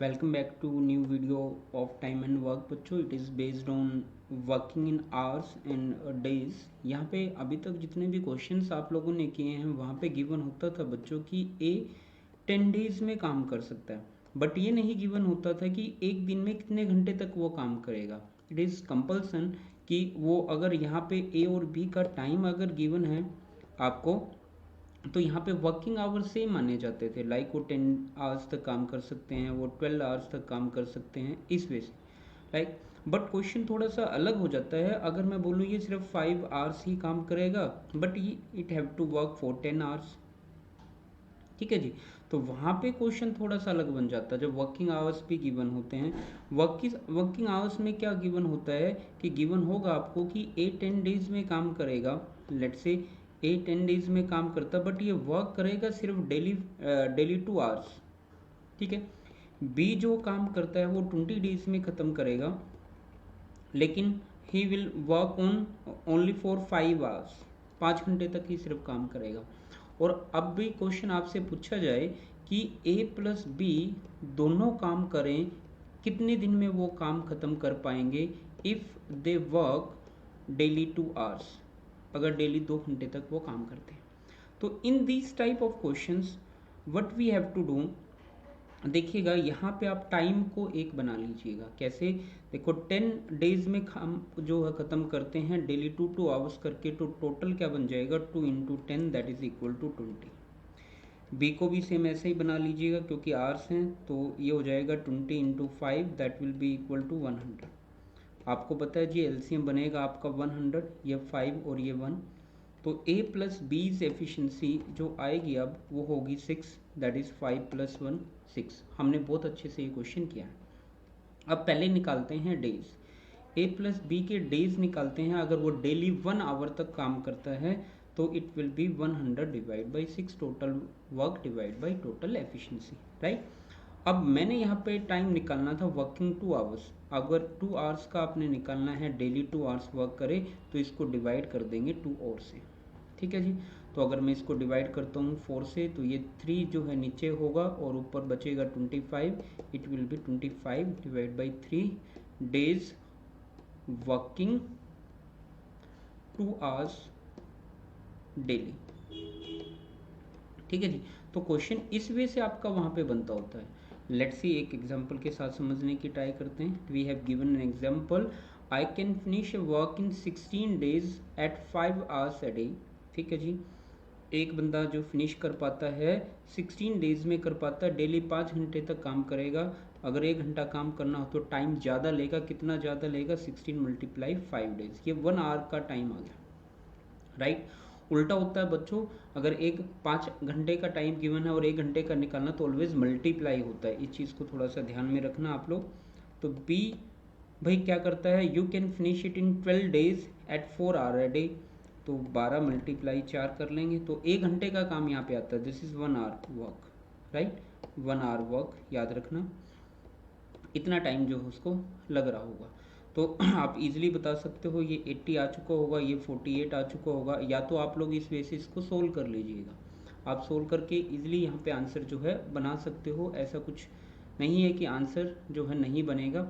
Welcome back to new video of time and work बच्चों। It is based on working in hours and days. यहाँ पे अभी तक जितने भी क्वेश्चंस आप लोगों ने किए हैं वहाँ पे गिवन होता था बच्चों कि ए 10 डेज में काम कर सकता है, बट ये नहीं गिवन होता था कि एक दिन में कितने घंटे तक वो काम करेगा। इट इज़ कंपल्सन कि वो अगर यहाँ पे ए और बी का टाइम अगर गिवन है आपको, तो यहाँ पे वर्किंग आवर्स सेम माने जाते थे। लाइक वो 10 आवर्स तक काम कर सकते हैं, वो 12 आवर्स तक काम कर सकते हैं, इस वे से। लाइक बट क्वेश्चन थोड़ा सा अलग हो जाता है अगर मैं बोलूँ ये सिर्फ 5 आवर्स ही काम करेगा, बट ये it have to work for 10 hours. ठीक है जी। तो वहाँ पे क्वेश्चन थोड़ा सा अलग बन जाता है जब वर्किंग आवर्स भी गिवन होते हैं। वर्किंग आवर्स में क्या गिवन होता है कि गिवन होगा आपको कि ए 10 डेज में काम करेगा। लेट से ए 10 डेज में काम करता, बट ये वर्क करेगा सिर्फ डेली 2 आवर्स। ठीक है। बी जो काम करता है वो 20 डेज में ख़त्म करेगा, लेकिन he will work on only for 5 hours. 5 घंटे तक ही सिर्फ काम करेगा। और अब भी क्वेश्चन आपसे पूछा जाए कि ए प्लस बी दोनों काम करें, कितने दिन में वो काम खत्म कर पाएंगे if they work daily 2 hours, अगर डेली 2 घंटे तक वो काम करते हैं। तो in this type of questions what we have to do, देखिएगा यहाँ पे आप टाइम को एक बना लीजिएगा। कैसे? देखो 10 डेज में हम जो है ख़त्म करते हैं डेली 2 2 आवर्स करके, तो टोटल क्या बन जाएगा 2 × 10 that is equal to 20। B को भी सेम ऐसे ही बना लीजिएगा क्योंकि आवर्स हैं, तो ये हो जाएगा 20 × 5 that will be equal to 100। आपको पता है जी एलसीएम बनेगा आपका 100, ये 5 और ये 1, तो a प्लस बीज एफिशिएंसी जो आएगी अब वो होगी 6, दैट इज़ 5 + 1 6। हमने बहुत अच्छे से ये क्वेश्चन किया है। अब पहले निकालते हैं डेज। a प्लस बी के डेज निकालते हैं। अगर वो डेली 1 आवर तक काम करता है तो it will B 100 divide by 6, total work divide by total efficiency, right. अब मैंने यहाँ पे टाइम निकालना था वर्किंग 2 आवर्स। अगर 2 आवर्स का आपने निकालना है, डेली 2 आवर्स वर्क करे, तो इसको डिवाइड कर देंगे 2 और से। ठीक है जी। तो अगर मैं इसको डिवाइड करता हूँ 4 से, तो ये 3 जो है नीचे होगा और ऊपर बचेगा 25। It will B 25 divide by 3 days working 2 hours daily. ठीक है जी। तो क्वेश्चन इस वे से आपका वहाँ पे बनता होता है। लेट्स सी एक एग्जांपल के साथ समझने की ट्राई करते हैं। We have given an example, I can finish a work in 16 days at 5 hours a day. ठीक है जी। एक बंदा जो फिनिश कर पाता है 16 डेज में कर पाता है, डेली 5 घंटे तक काम करेगा। अगर 1 घंटा काम करना हो तो टाइम ज़्यादा लेगा। कितना ज़्यादा लेगा? 16 × 5 डेज, ये 1 आवर का टाइम आ गया, राइट। उल्टा होता है बच्चों, अगर 5 घंटे का टाइम गिवन है और 1 घंटे का निकालना, तो ऑलवेज मल्टीप्लाई होता है। इस चीज़ को थोड़ा सा ध्यान में रखना आप लोग। तो बी भाई क्या करता है, you can finish it in 12 days at 4 hour a day. तो 12 × 4 कर लेंगे, तो 1 घंटे का काम यहाँ पे आता है। This is 1 hour work, right. 1 hour work, याद रखना इतना टाइम जो है उसको लग रहा होगा। तो आप इजीली बता सकते हो ये 80 आ चुका होगा, ये 48 आ चुका होगा, या तो आप लोग इस बेसिस को सोल्व कर लीजिएगा। आप सोल्व करके इजीली यहाँ पे आंसर जो है बना सकते हो। ऐसा कुछ नहीं है कि आंसर जो है नहीं बनेगा।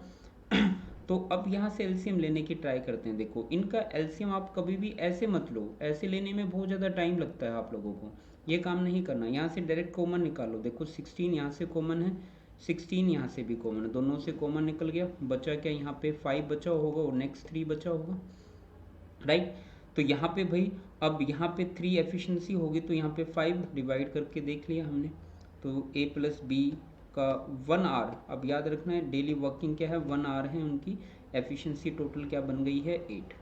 तो अब यहाँ से एलसीएम लेने की ट्राई करते हैं। देखो इनका एलसीएम आप कभी भी ऐसे मत लो, ऐसे लेने में बहुत ज़्यादा टाइम लगता है आप लोगों को। ये काम नहीं करना। यहाँ से डायरेक्ट कॉमन निकालो। देखो 16 यहाँ से कॉमन है, 16 यहाँ से भी कॉमन है, दोनों से कॉमन निकल गया। बचा क्या? यहाँ पे 5 बचा होगा और नेक्स्ट 3 बचा होगा, राइट। तो यहाँ पे भाई अब यहाँ पे 3 एफिशिएंसी होगी, तो यहाँ पे 5 डिवाइड करके देख लिया हमने। तो ए प्लस बी का 1 आवर, अब याद रखना है डेली वर्किंग क्या है, 1 आवर है उनकी। एफिशिएंसी टोटल क्या बन गई है? 8।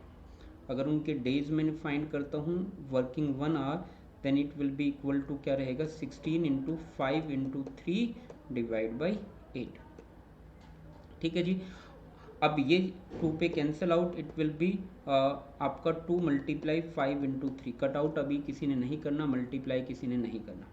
अगर उनके डेज में फाइंड करता हूँ working 1 hour, then it will be equal to क्या रहेगा, 16 × 5 × 3 डिवाइड बाई 8। ठीक है जी। अब ये 2 पे cancel out, it will B आपका 2 × 5 × 3। कट आउट अभी किसी ने नहीं करना, मल्टीप्लाई किसी ने नहीं करना।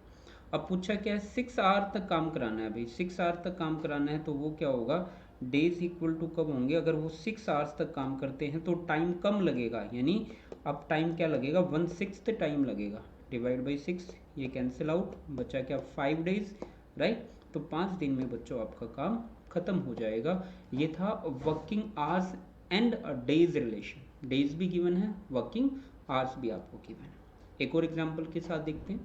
अब पूछा क्या है, 6 आवर तक काम कराना है भाई। 6 आवर तक काम कराना है तो वो क्या होगा, डेज इक्वल टू कब होंगे, अगर वो 6 आवर्स तक काम करते हैं तो टाइम कम लगेगा, यानी अब टाइम क्या लगेगा, 1/6 टाइम लगेगा। डिवाइड बाई 6, ये कैंसिल आउट, बचा क्या 5 डेज, राइट। तो 5 दिन में बच्चों आपका काम खत्म हो जाएगा। ये था working hours and days relation. Days भी गिवन है, वर्किंग आवर्स भी आपको गिवन है। एक और एग्जांपल के साथ देखते हैं।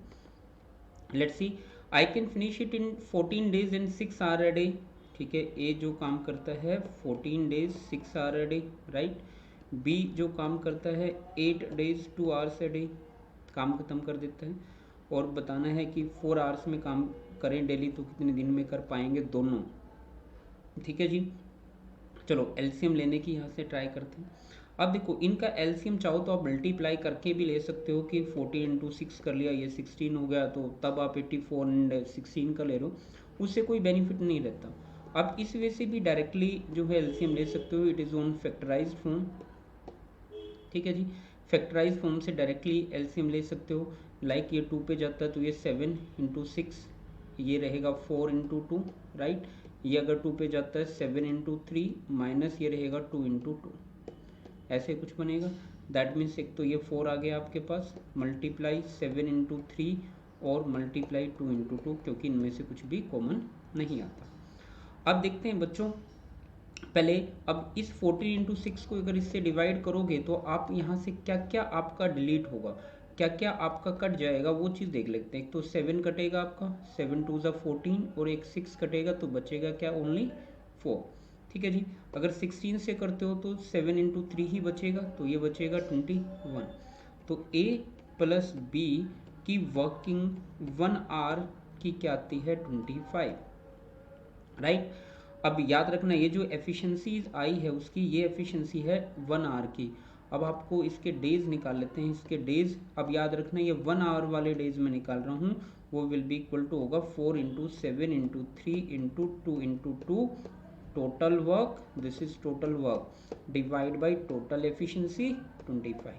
Let's see, I can finish it in 14 days and 6 hour a day. ठीक है, ए जो काम करता है 14 days 6 hour a day, right. B जो काम करता है 8 डेज 2 आवर्स अ डे, काम खत्म कर देता है। और बताना है कि 4 आवर्स में काम करें डेली तो कितने दिन में कर पाएंगे दोनों। ठीक है जी, चलो एलसीएम लेने की यहाँ से ट्राई करते हैं। अब देखो, इनका एलसीएम चाहो तो आप मल्टीप्लाई करके भी ले सकते हो कि 40 इंटू 6 कर लिया, ये 16 हो गया, तो तब आप 84 एंड 16 का ले रहे हो, उससे कोई बेनिफिट नहीं रहता। अब इस वे से भी डायरेक्टली जो है एलसीएम ले सकते हो, it is on factorised form. ठीक है जी, फैक्टराइज फॉर्म से डायरेक्टली एलसीएम ले सकते हो। लाइक ये 2 पे जाता है तो ये 7 इंटू 6, ये रहेगा 4 इंटू 2, राइट। ये अगर 2 पे जाता है 7 इंटू 3 माइनस ये रहेगा 2 इंटू 2, ऐसे कुछ बनेगा। दैट मीन्स एक तो ये 4 आ गया आपके पास, मल्टीप्लाई 7 इंटू 3 और मल्टीप्लाई 2 इंटू 2, क्योंकि इनमें से कुछ भी कॉमन नहीं आता। अब देखते हैं बच्चों, पहले अब इस 14 इंटू 6 को अगर इससे डिवाइड करोगे तो आप यहाँ से क्या क्या आपका डिलीट होगा, क्या क्या आपका कट जाएगा, वो चीज़ देख लेते हैं। एक तो 7 कटेगा आपका, 7 2 ज़ा 14, और एक 6 कटेगा तो बचेगा क्या, ओनली 4। ठीक है जी, अगर 16 से करते हो तो 7 इंटू 3 ही बचेगा, तो ये बचेगा 21। तो ए प्लस बी की वर्किंग 1 आवर की क्या आती है, 25, राइट। अब याद रखना, ये जो एफिशिएंसीज आई है उसकी, ये एफिशिएंसी है 1 आवर की। अब आपको इसके डेज निकाल लेते हैं, इसके डेज। अब याद रखना, ये 1 आवर वाले डेज में निकाल रहा हूँ, वो विल बी इक्वल टू होगा 4 into 7 into 3 into 2 into 2, total work, this is total work, divide by total efficiency 25।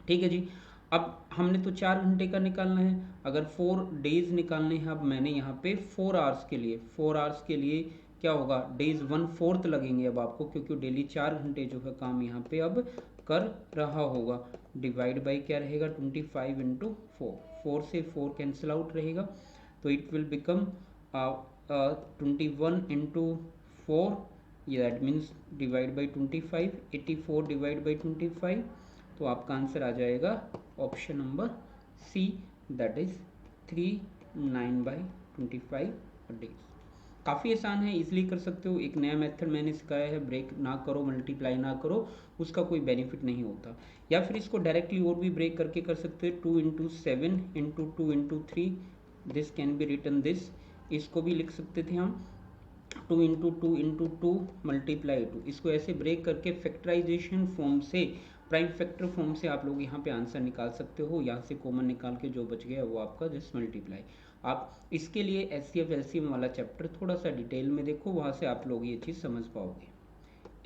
ठीक है जी, अब हमने तो 4 घंटे का निकालना है, अगर 4 डेज निकालने हैं। अब मैंने यहाँ पे 4 आवर्स के लिए, 4 आवर्स के लिए क्या होगा, डेज 1/4 लगेंगे अब आपको, क्योंकि डेली 4 घंटे जो है काम यहाँ पे अब कर रहा होगा। डिवाइड बाई क्या रहेगा, 25 इंटू 4, 4 से 4 कैंसिल आउट रहेगा, तो it will become 21 into 4, that means divide by 25, 84 divide by 25, तो आपका आंसर आ जाएगा option number C, that is 39/25 days. काफ़ी आसान है, इजीली कर सकते हो। एक नया मेथड मैंने सिखाया है, ब्रेक ना करो, मल्टीप्लाई ना करो, उसका कोई बेनिफिट नहीं होता। या फिर इसको डायरेक्टली और भी ब्रेक करके कर सकते हो, 2 into 7 into 2 into 3, this can be written this, इसको भी लिख सकते थे हम 2 इंटू 2 इंटू 2 मल्टीप्लाई 2। इसको ऐसे ब्रेक करके फैक्टराइजेशन फॉर्म से, प्राइम फैक्टर फॉर्म से आप लोग यहाँ पे आंसर निकाल सकते हो। यहाँ से कॉमन निकाल के जो बच गया वो आपका जस्ट मल्टीप्लाई। आप इसके लिए एचसीएफ एलसीएम वाला चैप्टर थोड़ा सा डिटेल में देखो, वहाँ से आप लोग ये चीज़ समझ पाओगे।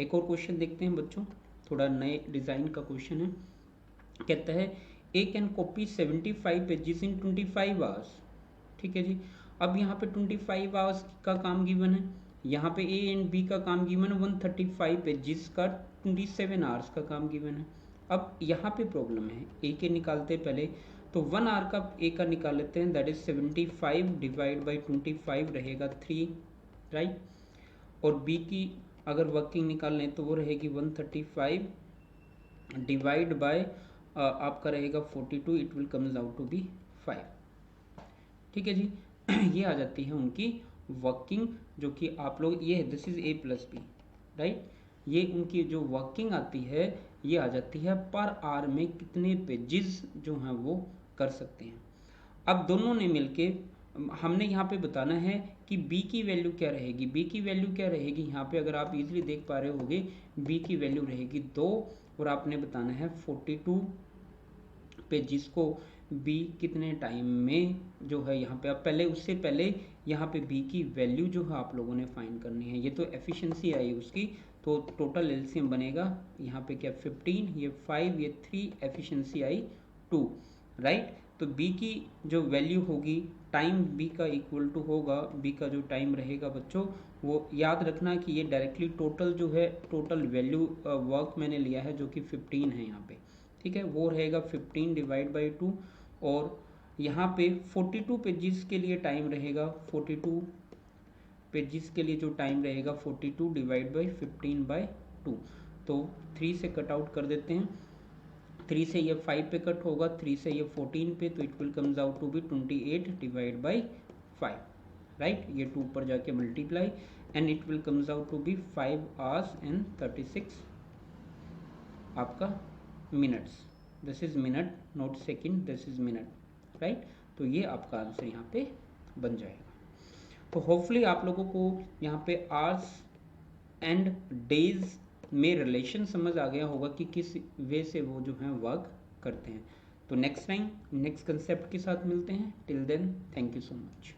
एक और क्वेश्चन देखते हैं बच्चों, थोड़ा नए डिज़ाइन का क्वेश्चन है। कहता है a can copy 75 pages in 25 hours. ठीक है जी, अब यहाँ पे 25 आवर्स का काम गिवन है, यहाँ पे ए एंड बी का काम गिवन है 135 पेजेस का 27 आवर्स का काम गिवन है। अब यहाँ पे प्रॉब्लम है, ए के निकालते पहले तो 1 आवर का ए का निकाल लेते हैं, दैट इज 75 डिवाइड बाई 25 रहेगा 3, राइट। और बी की अगर वर्किंग निकाल लें तो वो रहेगी 135 डिवाइड बाय आपका रहेगा 42, it will comes out to be 5। ठीक है जी, ये आ जाती है उनकी वर्किंग, जो कि आप लोग, ये this is A plus B, right. ये उनकी जो वर्किंग आती है ये आ जाती है पर आवर में कितने पेजेस जो हैं वो कर सकते हैं। अब दोनों ने मिलके हमने यहाँ पे बताना है कि b की वैल्यू क्या रहेगी। b की वैल्यू क्या रहेगी, यहाँ पे अगर आप इजीली देख पा रहे होगे, b की वैल्यू रहेगी 2, और आपने बताना है 42 पेजेस को b कितने टाइम में जो है यहाँ पे। अब पहले उससे पहले यहाँ पे b की वैल्यू जो है आप लोगों ने फाइंड करनी है। ये तो एफिशिएंसी आई उसकी, तो टोटल एलसीएम बनेगा यहाँ पे क्या 15, ये 5, ये 3, एफिशिएंसी आई 2, राइट। तो b की जो वैल्यू होगी, टाइम b का इक्वल टू होगा, b का जो टाइम रहेगा बच्चों, वो याद रखना कि ये डायरेक्टली टोटल जो है, टोटल वैल्यू वर्क मैंने लिया है जो कि 15 है यहाँ पे। ठीक है, वो रहेगा 15 डिवाइड बाई 2, और यहाँ पे 42 पेजेस के लिए टाइम रहेगा, 42 पेजेस के लिए जो टाइम रहेगा 42 डिवाइड बाई 15/2, तो 3 से कट आउट कर देते हैं, 3 से ये 5 पे कट होगा, 3 से ये 14 पे, तो it will comes out to be 28 divide by 5, right. ये 2 ऊपर जाके multiply and it will comes out to be 5 hours and 36 आपका minutes. This is minute not second, this is minute, right. तो ये आपका आंसर यहाँ पे बन जाएगा। तो होपफुली आप लोगों को यहाँ पे आवर्स एंड डेज में रिलेशन समझ आ गया होगा कि किस वे से वो जो है वर्क करते हैं। तो नेक्स्ट टाइम नेक्स्ट कंसेप्ट के साथ मिलते हैं। Till then thank you so much.